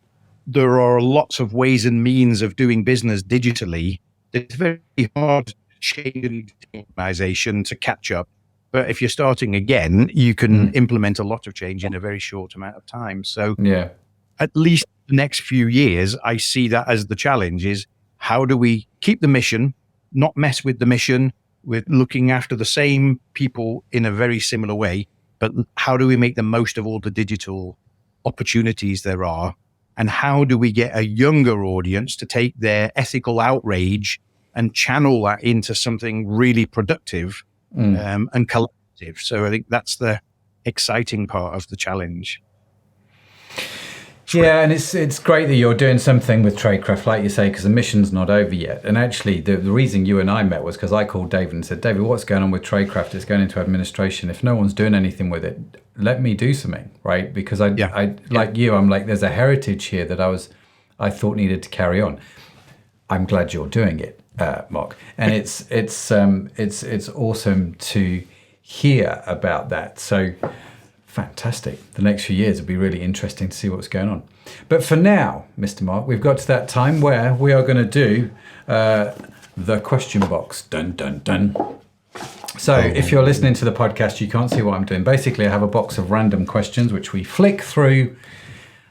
Speaker 1: there are lots of ways and means of doing business digitally. It's very hard to change the organization to catch up. But if you're starting again, you can implement a lot of change in a very short amount of time. So at least the next few years, I see that as the challenge is how do we keep the mission, not mess with the mission, with looking after the same people in a very similar way, but how do we make the most of all the digital opportunities there are? And how do we get a younger audience to take their ethical outrage and channel that into something really productive and collaborative? So I think that's the exciting part of the challenge.
Speaker 2: Yeah, and it's great that you're doing something with Tradecraft, like you say, because the mission's not over yet. And actually, the reason you and I met was because I called David and said, David, what's going on with Tradecraft? It's going into administration. If no one's doing anything with it, let me do something, right? Because I like you, I'm like, there's a heritage here that I thought needed to carry on. I'm glad you're doing it, Mark. And it's awesome to hear about that. So fantastic. The next few years will be really interesting to see what's going on. But for now, Mr. Mark, we've got to that time where we are going to do the question box. Dun, dun, dun. So if you're listening to the podcast, you can't see what I'm doing. Basically, I have a box of random questions, which we flick through.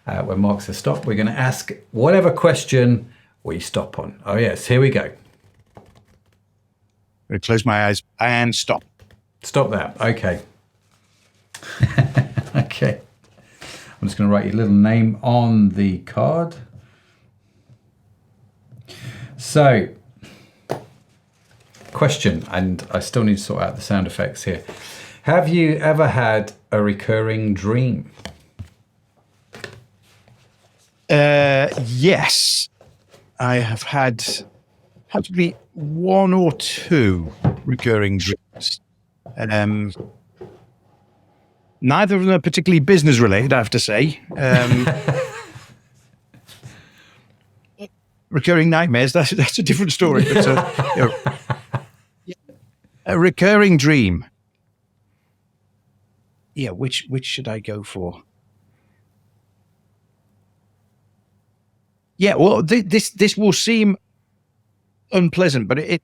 Speaker 2: When Mark says stop, we're going to ask whatever question we stop on. Oh, yes. Here we go.
Speaker 1: I'm going to close my eyes and stop.
Speaker 2: Stop that. Okay. Okay. I'm just going to write your little name on the card. So, question, and I still need to sort out the sound effects here. Have you ever had a recurring dream?
Speaker 1: Yes. I have had probably one or two recurring dreams. Neither of them are particularly business related, I have to say. Recurring nightmares, that's a different story. But, a recurring dream. Yeah, which should I go for? Yeah, well, this will seem unpleasant, but it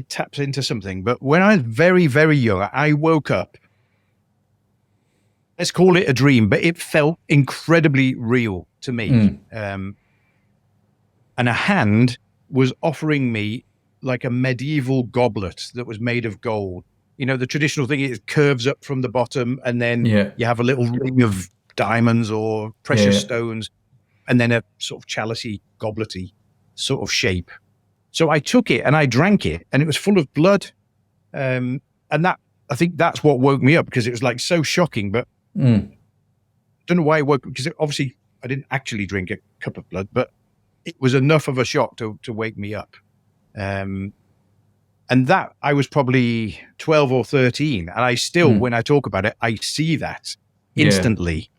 Speaker 1: taps into something. But when I was very, very young, I woke up. Let's call it a dream, but it felt incredibly real to me. And a hand was offering me like a medieval goblet that was made of gold. The traditional thing is it curves up from the bottom, and then you have a little ring of diamonds or precious stones, and then a sort of chalicey, goblety sort of shape. So I took it and I drank it, and it was full of blood. And that, I think that's what woke me up, because it was like so shocking, but I don't know why it woke, because obviously I didn't actually drink a cup of blood, but it was enough of a shock to wake me up. And that, I was probably 12 or 13. And I still, when I talk about it, I see that instantly.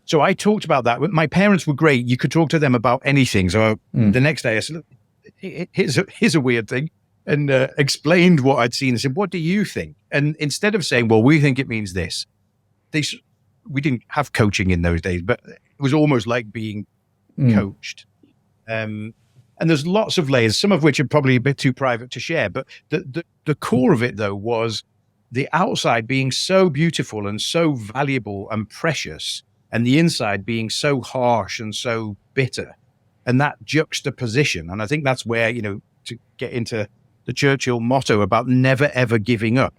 Speaker 1: So I talked about that. My parents were great. You could talk to them about anything. So the next day I said, look, here's a weird thing. And explained what I'd seen and said, what do you think? And instead of saying, well, we think it means this, we didn't have coaching in those days, but it was almost like being coached. And there's lots of layers, some of which are probably a bit too private to share. But the core of it, though, was the outside being so beautiful and so valuable and precious, and the inside being so harsh and so bitter. And that juxtaposition. And I think that's where, to get into the Churchill motto about never, ever giving up.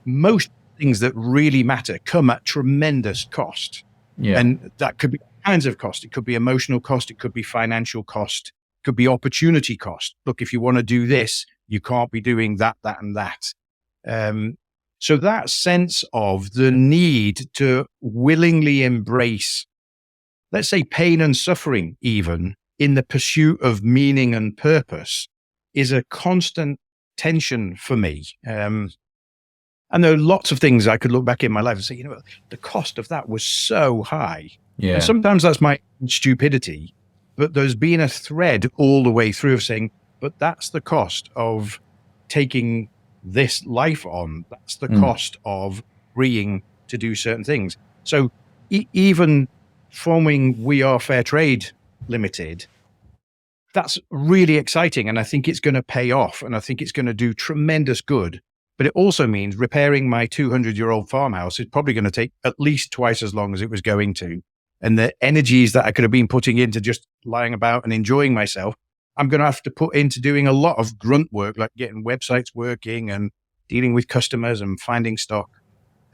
Speaker 1: Most things that really matter come at tremendous cost.
Speaker 2: Yeah.
Speaker 1: And that could be kinds of cost. It could be emotional cost. It could be financial cost. It could be opportunity cost. Look, if you want to do this, you can't be doing that, and that. So that sense of the need to willingly embrace, let's say, pain and suffering, even in the pursuit of meaning and purpose, is a constant tension for me. And there are lots of things I could look back in my life and say, the cost of that was so high.
Speaker 2: Yeah.
Speaker 1: And sometimes that's my stupidity, but there's been a thread all the way through of saying, but that's the cost of taking this life on. That's the cost of agreeing to do certain things. So even forming We Are Fair Trade Limited, that's really exciting. And I think it's going to pay off. And I think it's going to do tremendous good. But it also means repairing my 200-year-old farmhouse is probably going to take at least twice as long as it was going to. And the energies that I could have been putting into just lying about and enjoying myself, I'm going to have to put into doing a lot of grunt work, like getting websites working and dealing with customers and finding stock.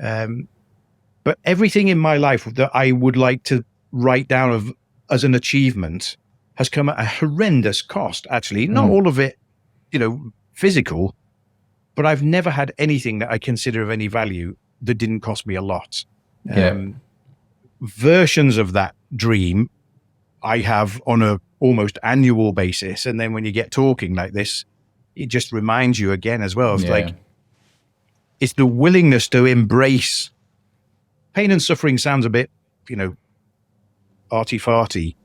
Speaker 1: But everything in my life that I would like to write down as an achievement has come at a horrendous cost, actually. Not all of it, physical, but I've never had anything that I consider of any value that didn't cost me a lot. Versions of that dream I have on a almost annual basis. And then when you get talking like this, it just reminds you again as well of it's the willingness to embrace pain and suffering. Sounds a bit, arty-farty,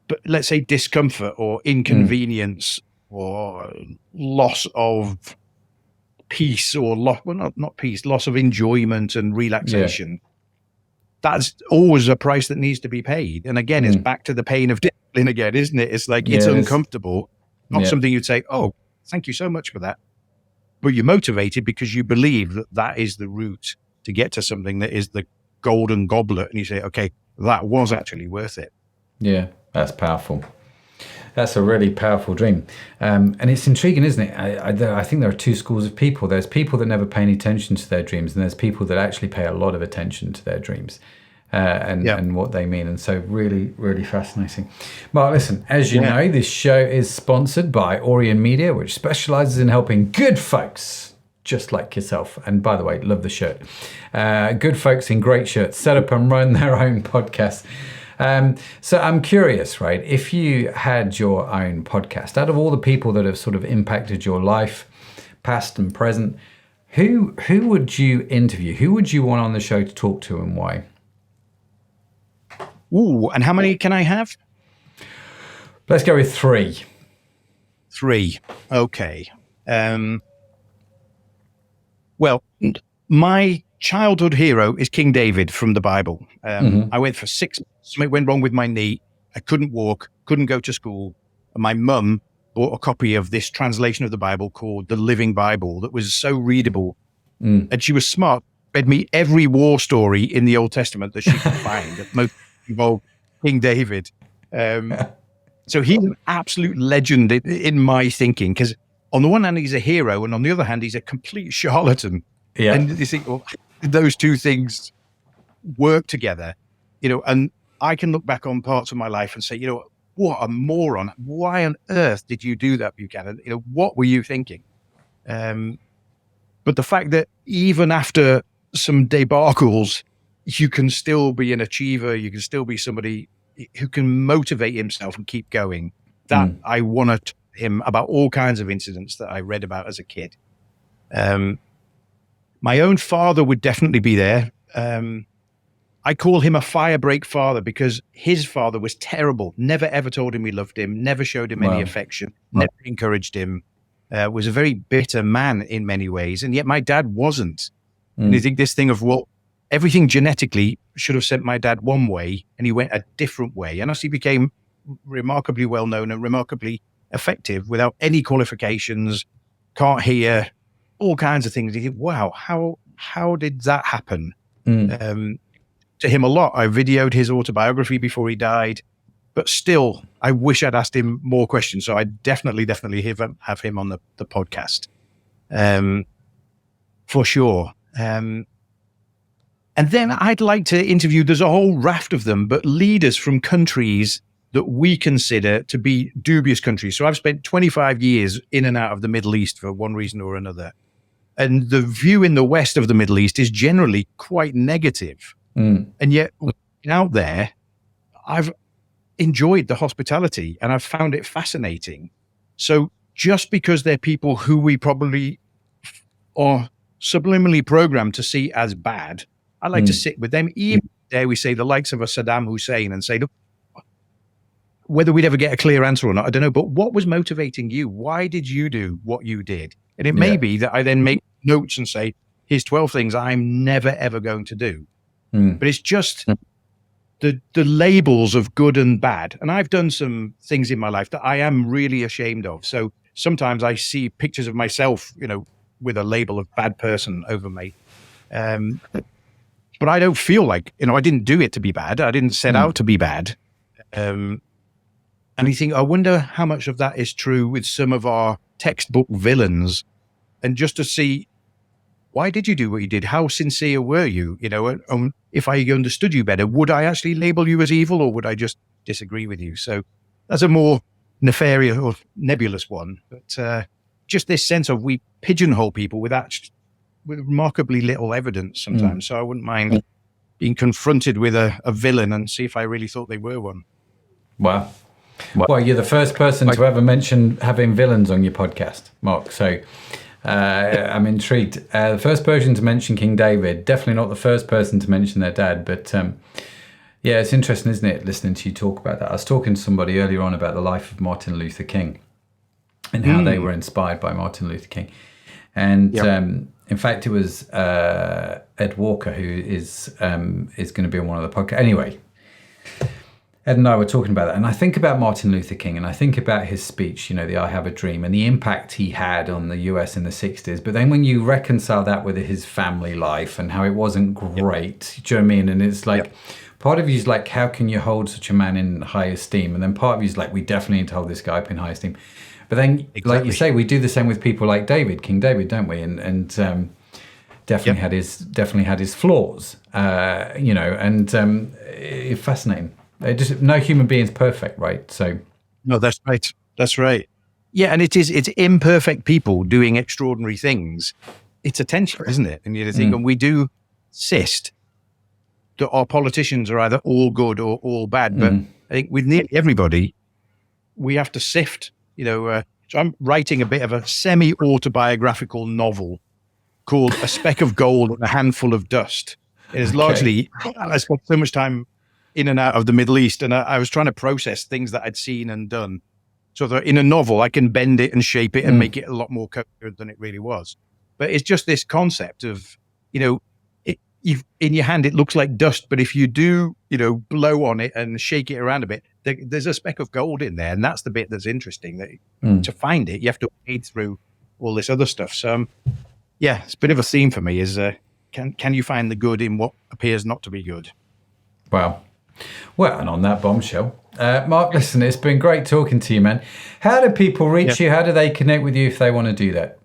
Speaker 1: but let's say discomfort or inconvenience or loss of peace or not peace, loss of enjoyment and relaxation. That's always a price that needs to be paid. And again, it's back to the pain of discipline again, isn't it? It's like, it's uncomfortable, not something you'd say, oh, thank you so much for that. But you're motivated because you believe that is the route to get to something that is the golden goblet. And you say, okay, that was actually worth it.
Speaker 2: Yeah, that's powerful. That's a really powerful dream. And it's intriguing, isn't it? I think there are two schools of people. There's people that never pay any attention to their dreams, and there's people that actually pay a lot of attention to their dreams and what they mean. And so really, really fascinating. Mark, listen, as you know, this show is sponsored by Orion Media, which specializes in helping good folks just like yourself. And by the way, love the shirt. Good folks in great shirts set up and run their own podcast. So I'm curious, right? If you had your own podcast, out of all the people that have sort of impacted your life, past and present, who would you interview? Who would you want on the show to talk to, and why?
Speaker 1: Ooh, and how many can I have?
Speaker 2: Let's go with 3.
Speaker 1: 3. Okay. Well, my childhood hero is King David from the Bible. I went for 6 months. Something went wrong with my knee. I couldn't walk, couldn't go to school. And my mum bought a copy of this translation of the Bible called the Living Bible that was so readable. And she was smart, read me every war story in the Old Testament that she could find that most involved King David. So he's an absolute legend in my thinking, because on the one hand, he's a hero, and on the other hand, he's a complete charlatan.
Speaker 2: Yeah.
Speaker 1: And you think, well, those two things work together, and I can look back on parts of my life and say, what a moron. Why on earth did you do that, Buchanan? What were you thinking? But the fact that even after some debacles, you can still be an achiever, you can still be somebody who can motivate himself and keep going. That I want to tell him about all kinds of incidents that I read about as a kid. My own father would definitely be there. I call him a firebreak father because his father was terrible. Never ever told him he loved him, never showed him any affection, never encouraged him, was a very bitter man in many ways. And yet my dad wasn't. And you think this thing of, well, everything genetically should have sent my dad one way and he went a different way. And as he became remarkably well known and remarkably effective without any qualifications, can't hear, all kinds of things. You think, wow, how did that happen? To him a lot. I videoed his autobiography before he died, but still, I wish I'd asked him more questions. So I definitely have him on the podcast, for sure. And then I'd like to interview, there's a whole raft of them, but leaders from countries that we consider to be dubious countries. So I've spent 25 years in and out of the Middle East for one reason or another. And the view in the West of the Middle East is generally quite negative. And yet out there, I've enjoyed the hospitality and I've found it fascinating. So just because they're people who we probably are subliminally programmed to see as bad, I like to sit with them, even dare we say the likes of a Saddam Hussein, and say, look, whether we'd ever get a clear answer or not, I don't know, but what was motivating you? Why did you do what you did? And it may be that I then make notes and say, here's 12 things I'm never, ever going to do. But it's just the labels of good and bad. And I've done some things in my life that I am really ashamed of. So sometimes I see pictures of myself, with a label of bad person over me. But I don't feel like, I didn't do it to be bad. I didn't set out to be bad. And you think, I wonder how much of that is true with some of our textbook villains. And just to see, why did you do what you did? How sincere were you? If I understood you better, would I actually label you as evil, or would I just disagree with you? So that's a more nefarious or nebulous one. But just this sense of we pigeonhole people with remarkably little evidence sometimes. So I wouldn't mind being confronted with a villain and see if I really thought they were one.
Speaker 2: Wow. Well, you're the first person to ever mention having villains on your podcast, Mark. So I'm intrigued. The first person to mention King David, definitely not the first person to mention their dad, but it's interesting, isn't it, listening to you talk about that. I was talking to somebody earlier on about the life of Martin Luther King and how they were inspired by Martin Luther King. And in fact, it was Ed Walker who is going to be on one of the podcasts. Anyway, Ed and I were talking about that, and I think about Martin Luther King, and I think about his speech, the I Have a Dream, and the impact he had on the US in the 60s. But then when you reconcile that with his family life and how it wasn't great, do you know what I mean? And it's like, part of you is like, how can you hold such a man in high esteem? And then part of you is like, we definitely need to hold this guy up in high esteem. But then, like you say, we do the same with people like King David, don't we? And definitely had his flaws, fascinating. No human being is perfect, right? So,
Speaker 1: no, that's right. That's right. Yeah, and it's imperfect people doing extraordinary things. It's attention, isn't it? And you think, and we do insist that our politicians are either all good or all bad. But I think with nearly everybody, we have to sift. So I'm writing a bit of a semi-autobiographical novel called A Speck of Gold and a Handful of Dust. It is largely, I spent so much time in and out of the Middle East, and I was trying to process things that I'd seen and done, so that in a novel I can bend it and shape it and make it a lot more coherent than it really was. But it's just this concept of, in your hand it looks like dust, but if you do, blow on it and shake it around a bit, there's a speck of gold in there, and that's the bit that's interesting. That to find it, you have to wade through all this other stuff. So, it's a bit of a theme for me: is can you find the good in what appears not to be good?
Speaker 2: Wow. Well, and on that bombshell, Mark, listen, it's been great talking to you, man. How do people reach you? How do they connect with you if they want to do that?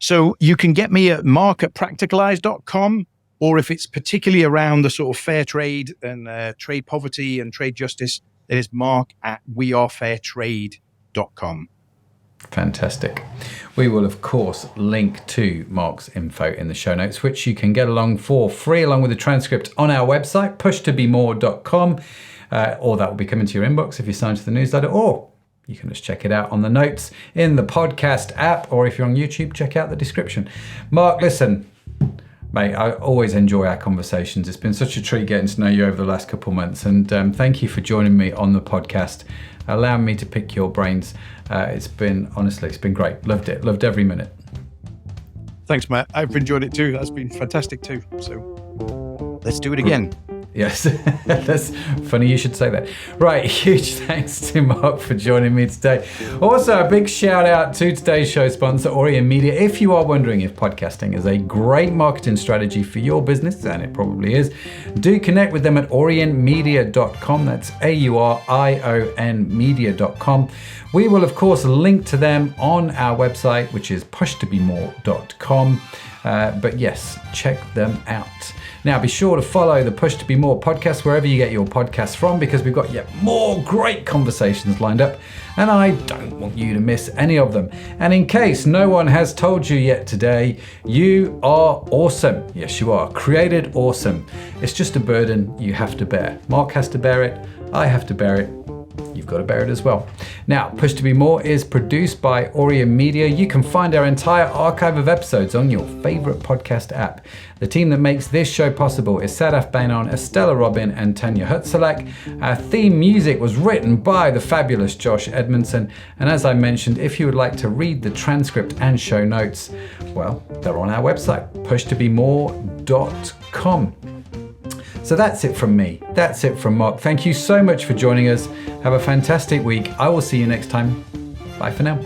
Speaker 1: So you can get me at mark@practicalize.com, or if it's particularly around the sort of fair trade and trade poverty and trade justice, it is mark@wearefairtrade.com.
Speaker 2: Fantastic. We will, of course, link to Mark's info in the show notes, which you can get along for free, along with the transcript on our website, pushtobemore.com, or that will be coming to your inbox if you sign to the newsletter, or you can just check it out on the notes in the podcast app, or if you're on YouTube, check out the description. Mark, listen, mate, I always enjoy our conversations. It's been such a treat getting to know you over the last couple of months, and thank you for joining me on the podcast, allowing me to pick your brains. It's been great. Loved it. Loved every minute.
Speaker 1: Thanks, Matt. I've enjoyed it too. That's been fantastic too. So let's do it again.
Speaker 2: Yes, that's funny you should say that. Right, huge thanks to Mark for joining me today. Also, a big shout out to today's show sponsor, Orient Media. If you are wondering if podcasting is a great marketing strategy for your business, and it probably is, do connect with them at orientmedia.com. That's AURION media.com. We will, of course, link to them on our website, which is pushtobemore.com. But yes, check them out. Now, be sure to follow the Push to Be More podcast wherever you get your podcasts from, because we've got yet more great conversations lined up, and I don't want you to miss any of them. And in case no one has told you yet today, you are awesome. Yes, you are. Created awesome. It's just a burden you have to bear. Mark has to bear it. I have to bear it. You've got to bear it as well. Now, Push to Be More is produced by Orient Media. You can find our entire archive of episodes on your favorite podcast app. The team that makes this show possible is Sadaf Bainon, Estella Robin, and Tanya Hutzalek. Our theme music was written by the fabulous Josh Edmondson. And as I mentioned, if you would like to read the transcript and show notes, well, they're on our website, pushtobemore.com. So that's it from me. That's it from Mark. Thank you so much for joining us. Have a fantastic week. I will see you next time. Bye for now.